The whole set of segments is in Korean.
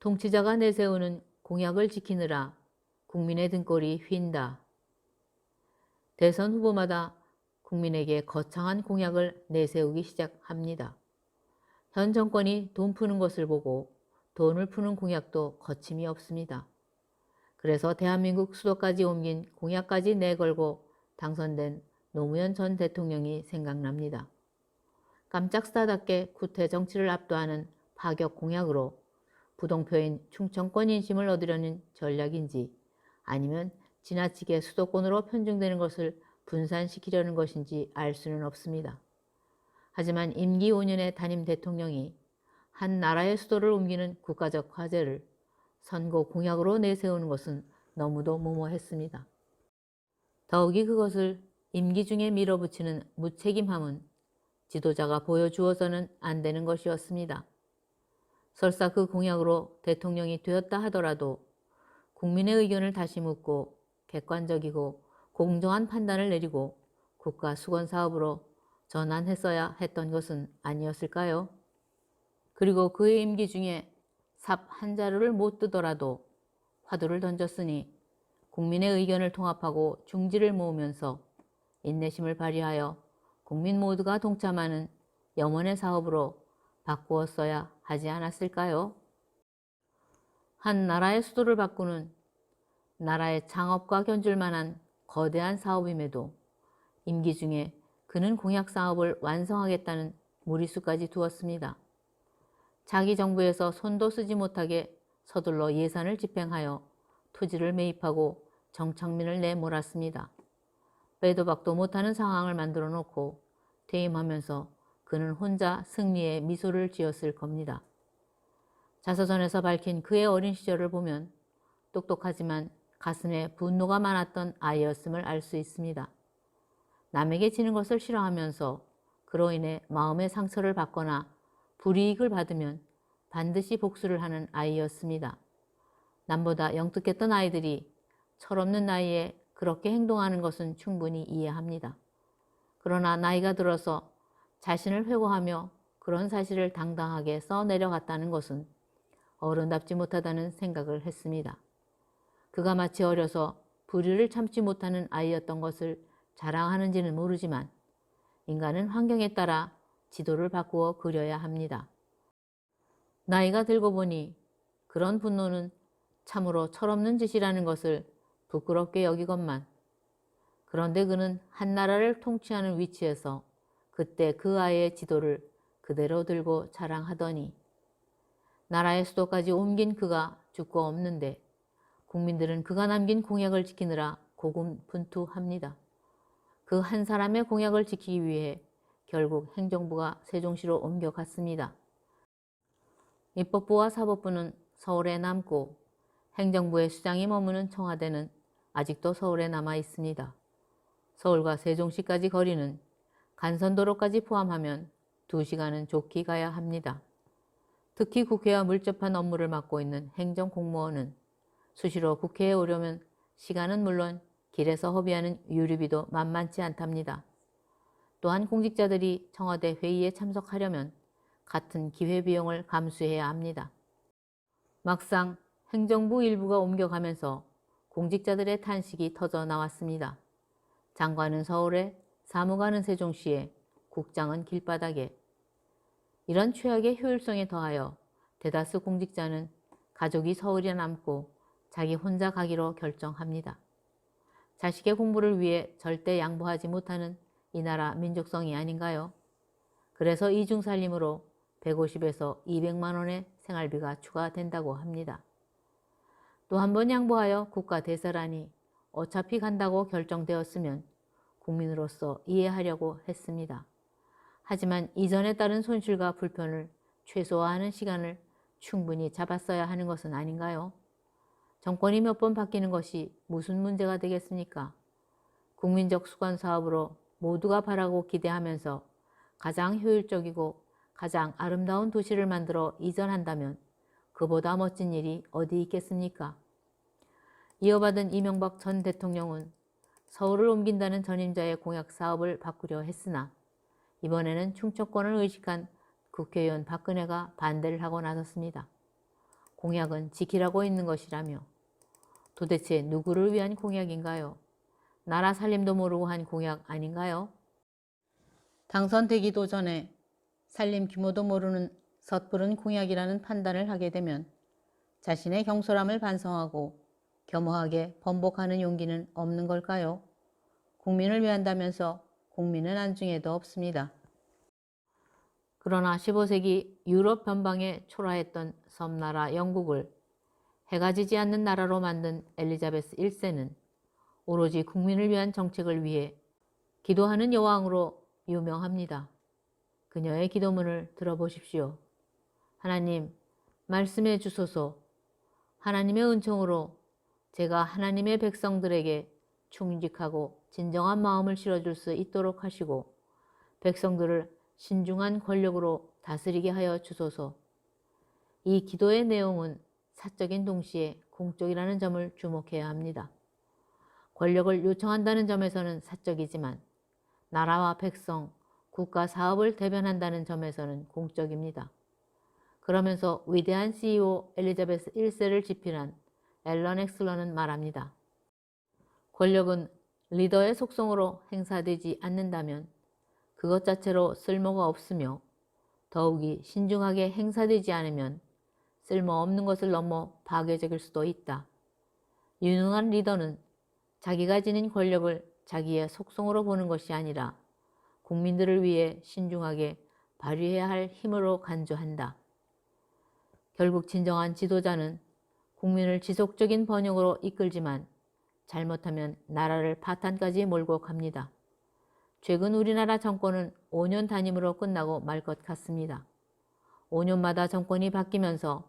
통치자가 내세우는 공약을 지키느라 국민의 등골이 휜다. 대선 후보마다 국민에게 거창한 공약을 내세우기 시작합니다. 현 정권이 돈 푸는 것을 보고 돈을 푸는 공약도 거침이 없습니다. 그래서 대한민국 수도까지 옮긴 공약까지 내걸고 당선된 노무현 전 대통령이 생각납니다. 깜짝 스타답게 구태 정치를 압도하는 파격 공약으로 부동표인 충청권 인심을 얻으려는 전략인지 아니면 지나치게 수도권으로 편중되는 것을 분산시키려는 것인지 알 수는 없습니다. 하지만 임기 5년의 단임 대통령이 한 나라의 수도를 옮기는 국가적 과제를 선거 공약으로 내세우는 것은 너무도 무모했습니다. 더욱이 그것을 임기 중에 밀어붙이는 무책임함은 지도자가 보여주어서는 안 되는 것이었습니다. 설사 그 공약으로 대통령이 되었다 하더라도 국민의 의견을 다시 묻고 객관적이고 공정한 판단을 내리고 국가 수건 사업으로 전환했어야 했던 것은 아니었을까요? 그리고 그의 임기 중에 삽 한 자루를 못 뜨더라도 화두를 던졌으니 국민의 의견을 통합하고 중지를 모으면서 인내심을 발휘하여 국민 모두가 동참하는 염원의 사업으로 바꾸었어야 하지 않았을까요? 한 나라의 수도를 바꾸는 나라의 창업과 견줄 만한 거대한 사업임에도 임기 중에 그는 공약 사업을 완성하겠다는 무리수까지 두었습니다. 자기 정부에서 손도 쓰지 못하게 서둘러 예산을 집행하여 토지를 매입하고 정착민을 내몰았습니다. 빼도 박도 못하는 상황을 만들어 놓고 퇴임하면서 그는 혼자 승리의 미소를 지었을 겁니다. 자서전에서 밝힌 그의 어린 시절을 보면 똑똑하지만 가슴에 분노가 많았던 아이였음을 알 수 있습니다. 남에게 지는 것을 싫어하면서 그로 인해 마음의 상처를 받거나 불이익을 받으면 반드시 복수를 하는 아이였습니다. 남보다 영특했던 아이들이 철없는 나이에 그렇게 행동하는 것은 충분히 이해합니다. 그러나 나이가 들어서 자신을 회고하며 그런 사실을 당당하게 써내려갔다는 것은 어른답지 못하다는 생각을 했습니다. 그가 마치 어려서 불의를 참지 못하는 아이였던 것을 자랑하는지는 모르지만 인간은 환경에 따라 지도를 바꾸어 그려야 합니다. 나이가 들고 보니 그런 분노는 참으로 철없는 짓이라는 것을 부끄럽게 여기건만 그런데 그는 한 나라를 통치하는 위치에서 그때 그 아이의 지도를 그대로 들고 자랑하더니 나라의 수도까지 옮긴 그가 죽고 없는데 국민들은 그가 남긴 공약을 지키느라 고군분투합니다. 그 한 사람의 공약을 지키기 위해 결국 행정부가 세종시로 옮겨갔습니다. 입법부와 사법부는 서울에 남고 행정부의 수장이 머무는 청와대는 아직도 서울에 남아 있습니다. 서울과 세종시까지 거리는 간선도로까지 포함하면 2시간은 좋게 가야 합니다. 특히 국회와 밀접한 업무를 맡고 있는 행정공무원은 수시로 국회에 오려면 시간은 물론 길에서 허비하는 유류비도 만만치 않답니다. 또한 공직자들이 청와대 회의에 참석하려면 같은 기회비용을 감수해야 합니다. 막상 행정부 일부가 옮겨가면서 공직자들의 탄식이 터져 나왔습니다. 장관은 서울에, 사무관은 세종시에, 국장은 길바닥에. 이런 최악의 효율성에 더하여 대다수 공직자는 가족이 서울에 남고 자기 혼자 가기로 결정합니다. 자식의 공부를 위해 절대 양보하지 못하는 이 나라 민족성이 아닌가요? 그래서 이중살림으로 150에서 200만 원의 생활비가 추가된다고 합니다. 또 한 번 양보하여 국가 대사라니 어차피 간다고 결정되었으면 국민으로서 이해하려고 했습니다. 하지만 이전에 따른 손실과 불편을 최소화하는 시간을 충분히 잡았어야 하는 것은 아닌가요? 정권이 몇 번 바뀌는 것이 무슨 문제가 되겠습니까? 국민적 수건 사업으로 모두가 바라고 기대하면서 가장 효율적이고 가장 아름다운 도시를 만들어 이전한다면 그보다 멋진 일이 어디 있겠습니까? 이어받은 이명박 전 대통령은 서울을 옮긴다는 전임자의 공약 사업을 바꾸려 했으나 이번에는 충청권을 의식한 국회의원 박근혜가 반대를 하고 나섰습니다. 공약은 지키라고 있는 것이라며 도대체 누구를 위한 공약인가요? 나라 살림도 모르고 한 공약 아닌가요? 당선되기도 전에 살림 규모도 모르는 섣부른 공약이라는 판단을 하게 되면 자신의 경솔함을 반성하고 겸허하게 번복하는 용기는 없는 걸까요? 국민을 위한다면서 국민은 안중에도 없습니다. 그러나 15세기 유럽 변방에 초라했던 섬나라 영국을 해가 지지 않는 나라로 만든 엘리자베스 1세는 오로지 국민을 위한 정책을 위해 기도하는 여왕으로 유명합니다. 그녀의 기도문을 들어보십시오. 하나님, 말씀해 주소서. 하나님의 은총으로 제가 하나님의 백성들에게 충직하고 진정한 마음을 실어줄 수 있도록 하시고 백성들을 신중한 권력으로 다스리게 하여 주소서. 이 기도의 내용은 사적인 동시에 공적이라는 점을 주목해야 합니다. 권력을 요청한다는 점에서는 사적이지만 나라와 백성, 국가 사업을 대변한다는 점에서는 공적입니다. 그러면서 위대한 CEO 엘리자베스 1세를 지필한 앨런 엑슬러는 말합니다. 권력은 리더의 속성으로 행사되지 않는다면 그것 자체로 쓸모가 없으며 더욱이 신중하게 행사되지 않으면 쓸모없는 것을 넘어 파괴적일 수도 있다. 유능한 리더는 자기가 지닌 권력을 자기의 속성으로 보는 것이 아니라 국민들을 위해 신중하게 발휘해야 할 힘으로 간주한다. 결국 진정한 지도자는 국민을 지속적인 번영으로 이끌지만 잘못하면 나라를 파탄까지 몰고 갑니다. 최근 우리나라 정권은 5년 단임으로 끝나고 말 것 같습니다. 5년마다 정권이 바뀌면서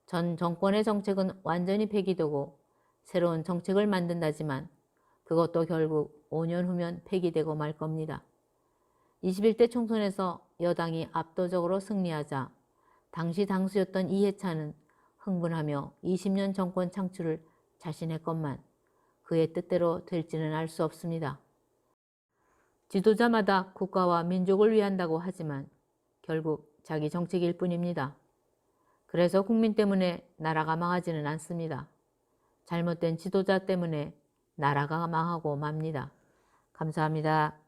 전 정권의 정책은 완전히 폐기되고 새로운 정책을 만든다지만 그것도 결국 5년 후면 폐기되고 말 겁니다. 21대 총선에서 여당이 압도적으로 승리하자 당시 당수였던 이해찬은 흥분하며 20년 정권 창출을 자신했건만 그의 뜻대로 될지는 알 수 없습니다. 지도자마다 국가와 민족을 위한다고 하지만 결국 자기 정책일 뿐입니다. 그래서 국민 때문에 나라가 망하지는 않습니다. 잘못된 지도자 때문에 나라가 망하고 맙니다. 감사합니다.